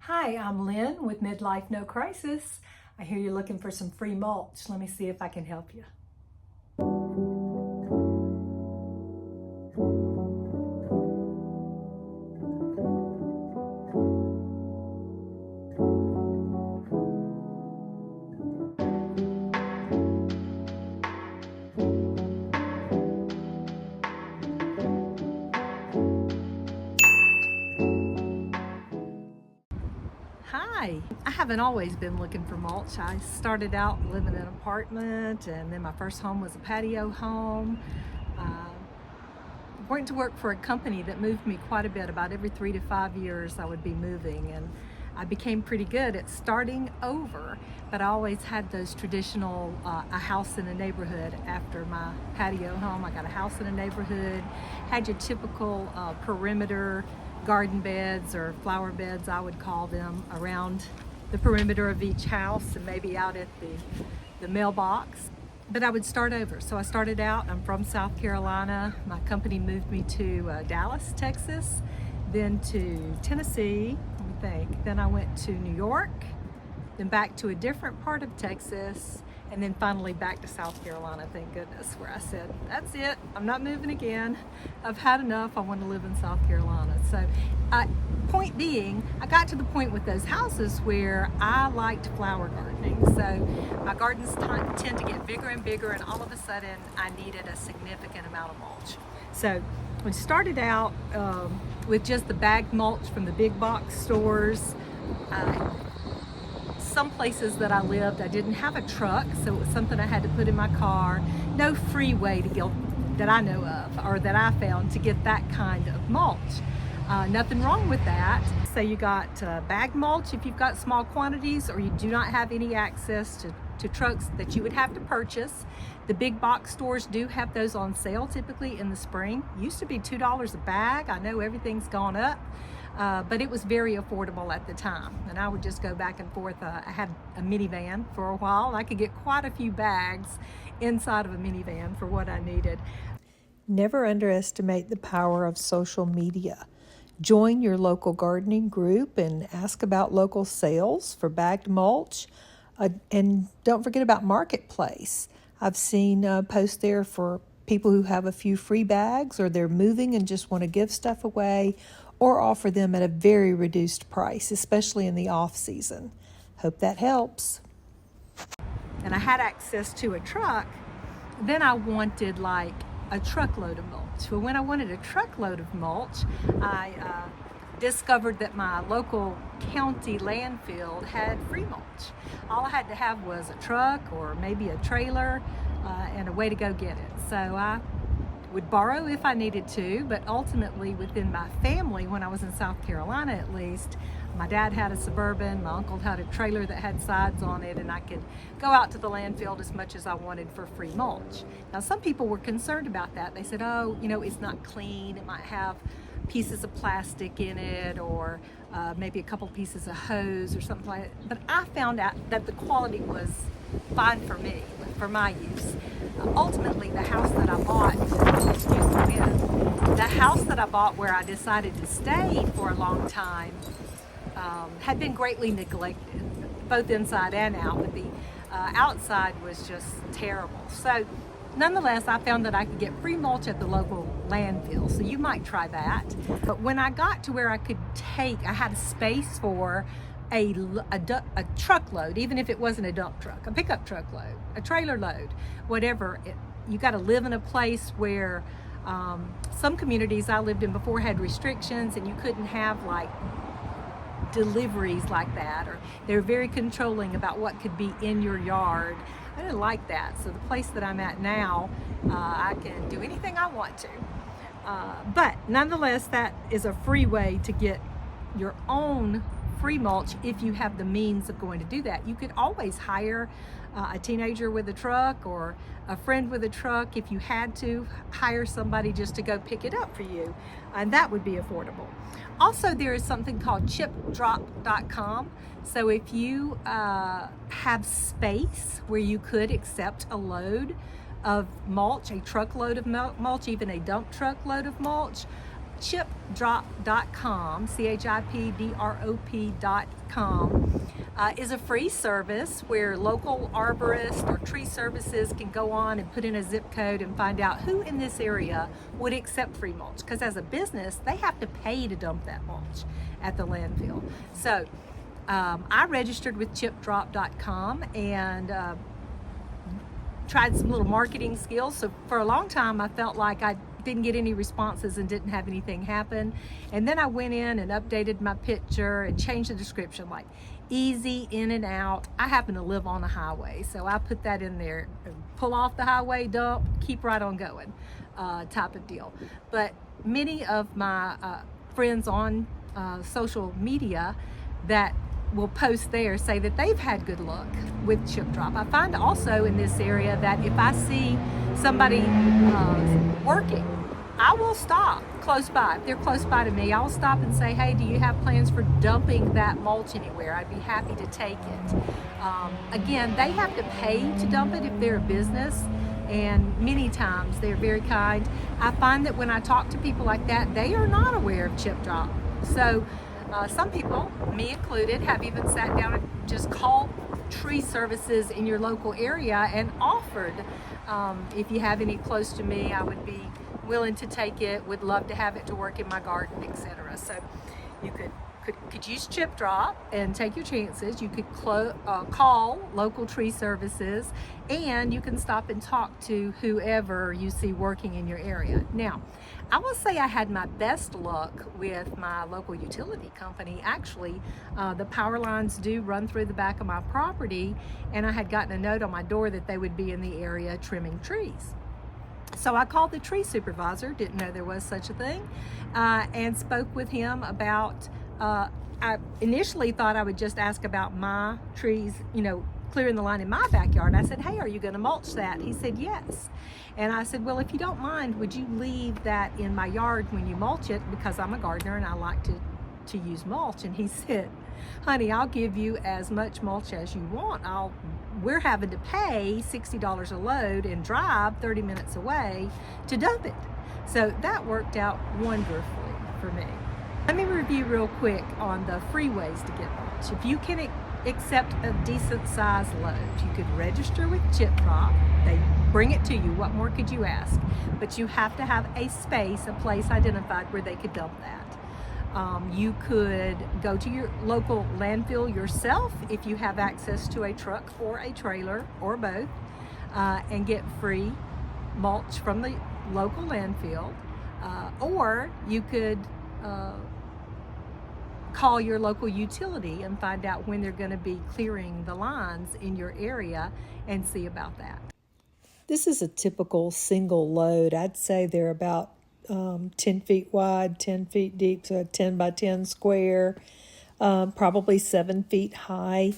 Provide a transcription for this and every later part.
Hi, I'm Lynn with Midlife No Crisis. I hear you're looking for some free mulch. Let me see if I can help you. Hi, I haven't always been looking for mulch. I started out living in an apartment, and then my first home was a patio home. Went to work for a company that moved me quite a bit. About every 3 to 5 years I would be moving, and I became pretty good at starting over, but I always had those traditional a house in a neighborhood. After my patio home, I got a house in a neighborhood, had your typical perimeter garden beds or flower beds, I would call them, around the perimeter of each house and maybe out at the mailbox. But I would start over. So I started out, I'm from South Carolina. My company moved me to Dallas, Texas, then to Tennessee, let me think. Then I went to New York, then back to a different part of Texas, and then finally back to South Carolina, thank goodness, where I said, that's it, I'm not moving again. I've had enough, I want to live in South Carolina. So point being, I got to the point with those houses where I liked flower gardening. So my gardens tend to get bigger and bigger, and all of a sudden I needed a significant amount of mulch. So we started out with just the bagged mulch from the big box stores. Some places that I lived, I didn't have a truck, so it was something I had to put in my car. No free way to get, that I know of, or that I found, to get that kind of mulch. Nothing wrong with that. So you got bag mulch if you've got small quantities, or you do not have any access to trucks that you would have to purchase. The big box stores do have those on sale typically in the spring. Used to be $2 a bag. I know everything's gone up, but it was very affordable at the time. And I would just go back and forth. I had a minivan for a while, and I could get quite a few bags inside of a minivan for what I needed. Never underestimate the power of social media. Join your local gardening group and ask about local sales for bagged mulch. And don't forget about Marketplace. I've seen posts there for people who have a few free bags, or they're moving and just want to give stuff away, or offer them at a very reduced price, especially in the off season. Hope that helps. And I had access to a truck. Then I wanted like a truckload of mulch. Well, when I wanted a truckload of mulch, I discovered that my local county landfill had free mulch. All I had to have was a truck or maybe a trailer and a way to go get it. So I would borrow if I needed to, but ultimately within my family, when I was in South Carolina at least, my dad had a Suburban, my uncle had a trailer that had sides on it, and I could go out to the landfill as much as I wanted for free mulch. Now, some people were concerned about that. They said, oh, you know, it's not clean. It might have pieces of plastic in it, or maybe a couple pieces of hose or something like that. But I found out that the quality was fine for me, for my use. Ultimately, the house that I bought, the house that I bought where I decided to stay for a long time, had been greatly neglected, both inside and out, but the outside was just terrible. So nonetheless, I found that I could get free mulch at the local landfill, so you might try that. But when I got to where I could I had a space for a truckload, even if it wasn't a dump truck, a pickup truckload, a trailer load, whatever. You got to live in a place where some communities I lived in before had restrictions, and you couldn't have like deliveries like that, or they're very controlling about what could be in your yard. I didn't like that. So the place that I'm at now, I can do anything I want to. But nonetheless, that is a free way to get your own free mulch if you have the means of going to do that. You could always hire a teenager with a truck, or a friend with a truck. If you had to, hire somebody just to go pick it up for you, and that would be affordable. Also, there is something called chipdrop.com. So if you have space where you could accept a load of mulch, a truckload of mulch, even a dump truck load of mulch, chipdrop.com, chipdrop.com, is a free service where local arborists or tree services can go on and put in a zip code and find out who in this area would accept free mulch. Because as a business, they have to pay to dump that mulch at the landfill. So I registered with chipdrop.com and tried some little marketing skills. So for a long time, I felt like I didn't get any responses and didn't have anything happen. And then I went in and updated my picture and changed the description, like easy in and out. I happen to live on a highway, so I put that in there. Pull off the highway, dump, keep right on going, type of deal. But many of my friends on social media that will post there say that they've had good luck with chip drop. I find also in this area that if I see somebody working, I will stop close by. If they're close by to me, I'll stop and say, hey, do you have plans for dumping that mulch anywhere? I'd be happy to take it. Again, they have to pay to dump it if they're a business, and many times they're very kind. I find that when I talk to people like that, they are not aware of chip drop. So some people, me included, have even sat down and just called tree services in your local area and offered, if you have any close to me, I would be willing to take it, would love to have it to work in my garden, etc. So you could use chip drop and take your chances. You could call local tree services, and you can stop and talk to whoever you see working in your area. Now, I will say I had my best luck with my local utility company. Actually, the power lines do run through the back of my property, and I had gotten a note on my door that they would be in the area trimming trees. So I called the tree supervisor, didn't know there was such a thing, and spoke with him about, I initially thought I would just ask about my trees, clearing the line in my backyard. I said, hey, are you going to mulch that? He said, yes. And I said, well, if you don't mind, would you leave that in my yard when you mulch it? Because I'm a gardener and I like to use mulch. And he said, honey, I'll give you as much mulch as you want. We're having to pay $60 a load and drive 30 minutes away to dump it. So that worked out wonderfully for me. Let me review real quick on the free ways to get mulch. If you can accept a decent sized load, you could register with Chip Drop. They bring it to you. What more could you ask? But you have to have a space, a place identified where they could dump that. You could go to your local landfill yourself if you have access to a truck or a trailer or both, and get free mulch from the local landfill. Or you could call your local utility and find out when they're going to be clearing the lines in your area and see about that. This is a typical single load. I'd say they're about 10 feet wide, 10 feet deep, so 10 by 10 square, probably 7 feet high.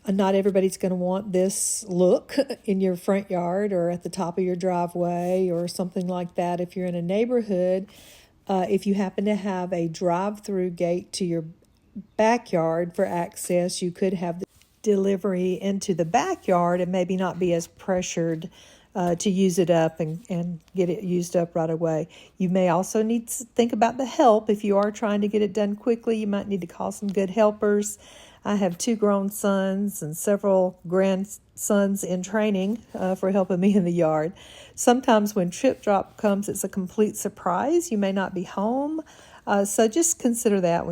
Not everybody's going to want this look in your front yard or at the top of your driveway or something like that. If you're in a neighborhood, if you happen to have a drive-through gate to your backyard for access, you could have the delivery into the backyard and maybe not be as pressured to use it up and get it used up right away. You may also need to think about the help. If you are trying to get it done quickly, you might need to call some good helpers. I have 2 grown sons and several grandsons in training for helping me in the yard. Sometimes when Chip Drop comes, it's a complete surprise. You may not be home, so just consider that.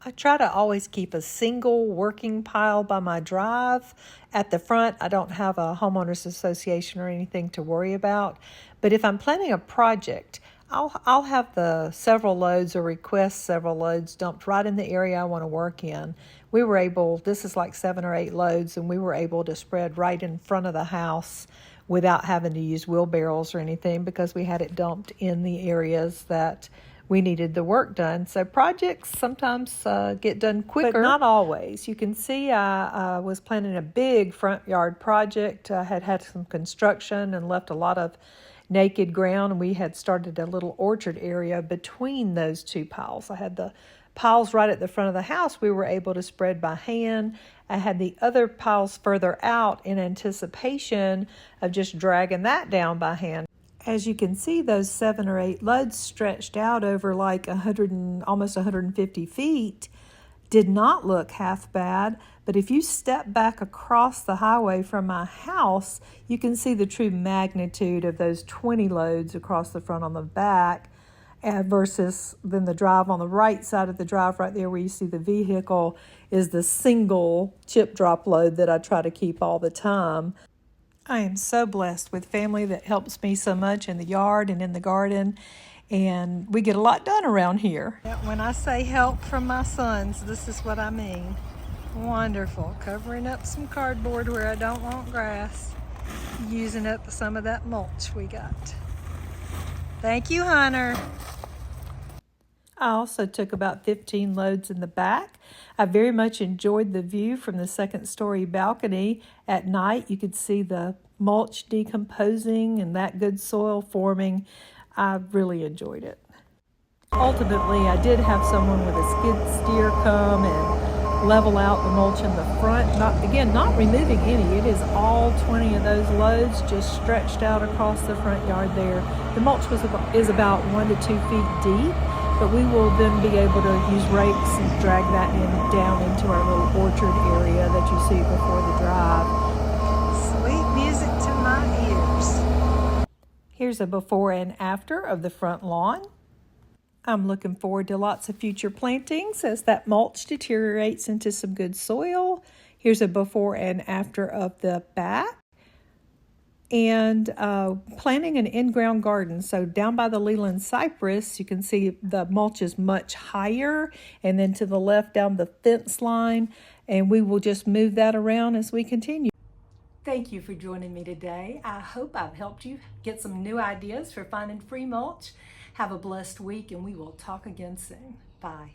I try to always keep a single working pile by my drive. At the front, I don't have a homeowners association or anything to worry about. But if I'm planning a project, I'll have the several loads or request several loads dumped right in the area I want to work in. We were able, this is like 7 or 8 loads, and we were able to spread right in front of the house without having to use wheelbarrows or anything because we had it dumped in the areas that we needed the work done. So projects sometimes get done quicker, but not always. You can see I was planning a big front yard project. I had some construction and left a lot of naked ground. We had started a little orchard area between those 2 piles. I had the piles right at the front of the house we were able to spread by hand. I had the other piles further out in anticipation of just dragging that down by hand. As you can see, those 7 or 8 loads stretched out over like 100 and almost 150 feet did not look half bad. But if you step back across the highway from my house, you can see the true magnitude of those 20 loads across the front on the back versus then the drive on the right side of the drive right there where you see the vehicle is the single chip drop load that I try to keep all the time. I am so blessed with family that helps me so much in the yard and in the garden, and we get a lot done around here. When I say help from my sons, this is what I mean. Wonderful. Covering up some cardboard where I don't want grass, using up some of that mulch we got. Thank you, Hunter. I also took about 15 loads in the back. I very much enjoyed the view from the second-story balcony. At night, you could see the mulch decomposing and that good soil forming. I really enjoyed it. Ultimately, I did have someone with a skid steer come and level out the mulch in the front. Not removing any. It is all 20 of those loads just stretched out across the front yard there. The mulch is about 1 to 2 feet deep. But we will then be able to use rakes and drag that down into our little orchard area that you see before the drive. Sweet music to my ears. Here's a before and after of the front lawn. I'm looking forward to lots of future plantings as that mulch deteriorates into some good soil. Here's a before and after of the back. And planting an in-ground garden. So down by the Leland cypress, you can see the mulch is much higher, and then to the left down the fence line, and we will just move that around as we continue. Thank you for joining me today. I hope I've helped you get some new ideas for finding free mulch. Have a blessed week, and we will talk again soon. Bye.